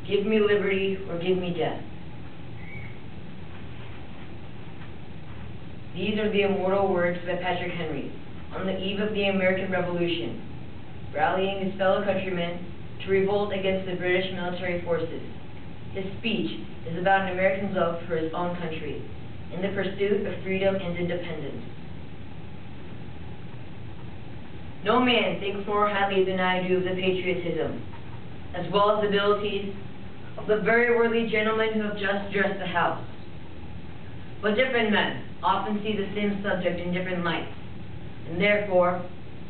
Give me liberty or give me death. These are the immortal words by Patrick Henry on the eve of the American Revolution, rallying his fellow countrymen to revolt against the British military forces. His speech is about an American's love for his own country in the pursuit of freedom and independence. No man thinks more highly than I do of the patriotism, as well as abilities, of the very worthy gentlemen who have just addressed the House. But different men often see the same subject in different lights, and therefore,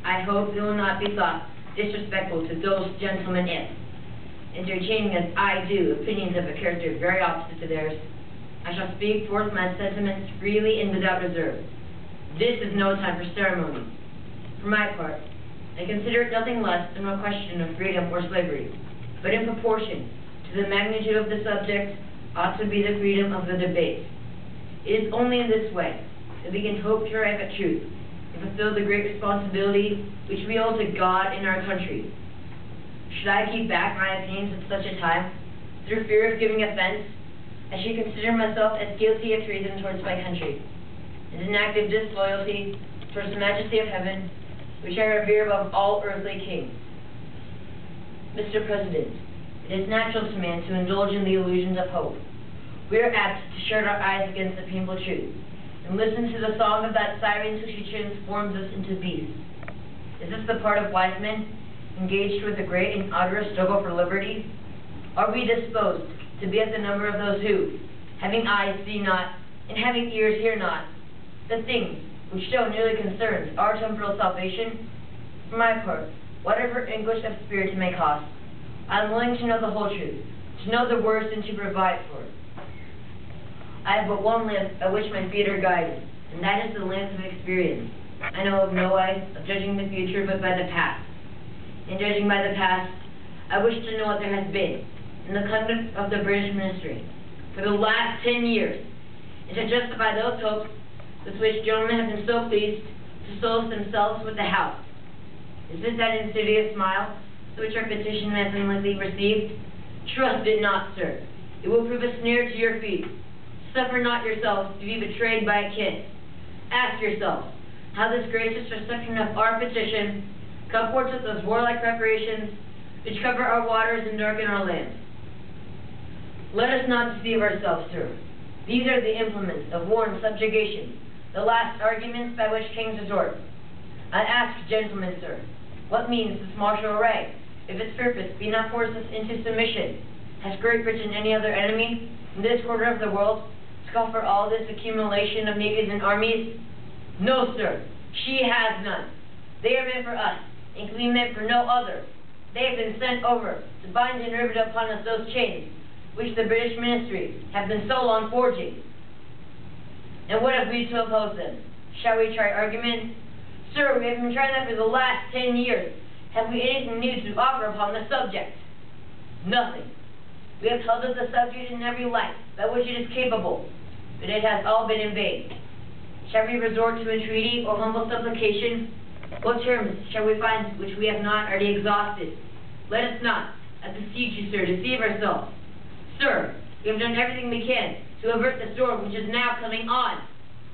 I hope it will not be thought disrespectful to those gentlemen if, entertaining as I do opinions of a character very opposite to theirs, I shall speak forth my sentiments freely and without reserve. This is no time for ceremony. For my part, I consider it nothing less than a question of freedom or slavery, but in proportion to the magnitude of the subject ought to be the freedom of the debate. It is only in this way that we can hope to arrive at truth and fulfill the great responsibility which we owe to God and our country. Should I keep back my opinions at such a time, through fear of giving offense, I should consider myself as guilty of treason towards my country, and an act of disloyalty towards the majesty of heaven, which I revere above all earthly kings. Mr. President, it is natural to man to indulge in the illusions of hope. We are apt to shut our eyes against the painful truth, and listen to the song of that siren till she transforms us into beasts. Is this the part of wise men, engaged with the great and utter struggle for liberty? Are we disposed to be at the number of those who, having eyes see not, and having ears hear not, the things which so nearly concerns our temporal salvation? For my part, whatever anguish of spirit it may cost, I am willing to know the whole truth, to know the worst and to provide for it. I have but one lamp by which my feet are guided, and that is the lamp of experience. I know of no way of judging the future but by the past. In judging by the past, I wish to know what there has been in the conduct of the British ministry for the last 10 years, and to justify those hopes with which gentlemen have been so pleased to solace themselves with the House. Is this that insidious smile to which our petition has been lately received? Trust it not, sir. It will prove a snare to your feet. Suffer not yourselves to be betrayed by a kiss. Ask yourselves how this gracious reception of our petition comforts with those warlike preparations which cover our waters and darken our land. Let us not deceive ourselves, sir. These are the implements of war and subjugation, the last arguments by which kings resort. I ask, gentlemen, sir, what means this martial array, if its purpose be not force us into submission? Has Great Britain any other enemy in this quarter of the world to call for all this accumulation of navies and armies? No, sir, she has none. They are meant for us, and can be meant for no other. They have been sent over to bind and rivet upon us those chains which the British ministry have been so long forging. And what have we to oppose them? Shall we try argument? Sir, we have been trying that for the last 10 years. Have we anything new to offer upon the subject? Nothing. We have held up the subject in every light by which it is capable, but it has all been in vain. Shall we resort to entreaty or humble supplication? What terms shall we find which we have not already exhausted? Let us not, I beseech you, sir, deceive ourselves. Sir, we have done everything we can to avert the storm which is now coming on.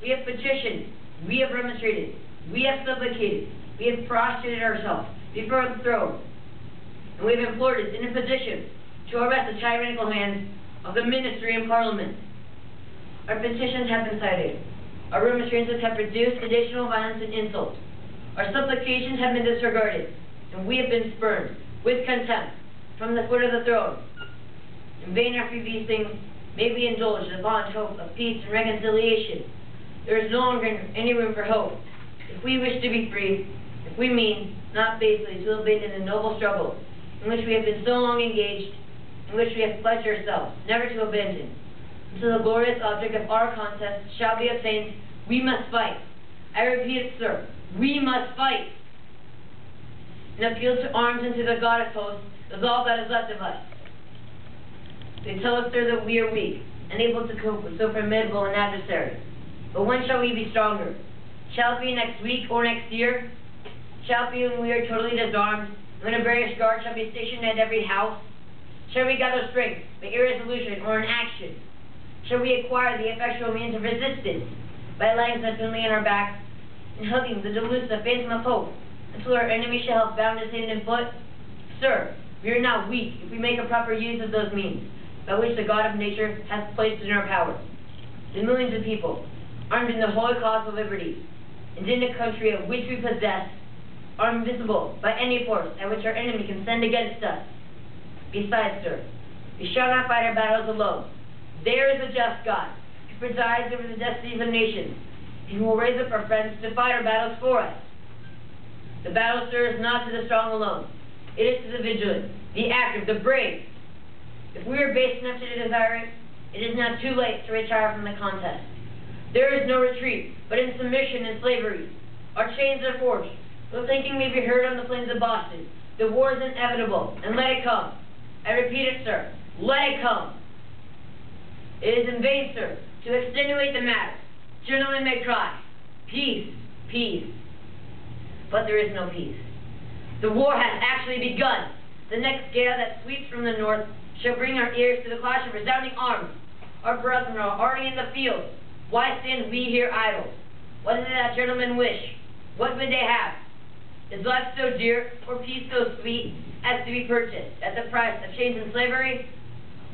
We have petitioned, we have remonstrated, we have supplicated, we have prostrated ourselves before the throne, and we have implored it in a position to arrest the tyrannical hands of the ministry and parliament. Our petitions have been cited. Our remonstrances have produced additional violence and insult. Our supplications have been disregarded, and we have been spurned with contempt from the foot of the throne. In vain after these things may we indulge the fond hope of peace and reconciliation. There is no longer any room for hope. If we wish to be free, if we mean, not basely, to abandon the noble struggle in which we have been so long engaged, in which we have pledged ourselves never to abandon, until the glorious object of our contest shall be obtained, we must fight. I repeat it, sir, we must fight. An appeal to arms and to the God of hosts is all that is left of us. They tell us, sir, that we are weak, unable to cope with so formidable an adversary. But when shall we be stronger? Shall it be next week or next year? Shall it be when we are totally disarmed, when a British guard shall be stationed at every house? Shall we gather strength by irresolution or inaction? Shall we acquire the effectual means of resistance by lying suddenly on our backs and hugging the delusive phantom of hope until our enemy shall have bound us hand and foot? Sir, we are not weak if we make a proper use of those means by which the God of nature has placed in our power. The millions of people, armed in the holy cause of liberty, and in a country of which we possess, are invisible by any force at which our enemy can send against us. Besides, sir, we shall not fight our battles alone. There is a just God who presides over the destinies of nations, and who will raise up our friends to fight our battles for us. The battle, sir, is not to the strong alone. It is to the vigilant, the active, the brave. If we are base enough to desire it, it is not too late to retire from the contest. There is no retreat, but in submission and slavery. Our chains are forged. The thinking may be heard on the plains of Boston. The war is inevitable, and let it come. I repeat it, sir. Let it come. It is in vain, sir, to extenuate the matter. Gentlemen may cry, peace, peace. But there is no peace. The war has actually begun. The next gale that sweeps from the north shall bring our ears to the clash of resounding arms. Our brethren are already in the field. Why stand we here idle? What is it that gentlemen wish? What would they have? Is life so dear, or peace so sweet, as to be purchased at the price of chains and slavery?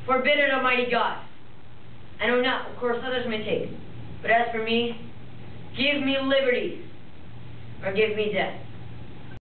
Forbid it, Almighty God. I know not what course others may take, but as for me, give me liberty, or give me death.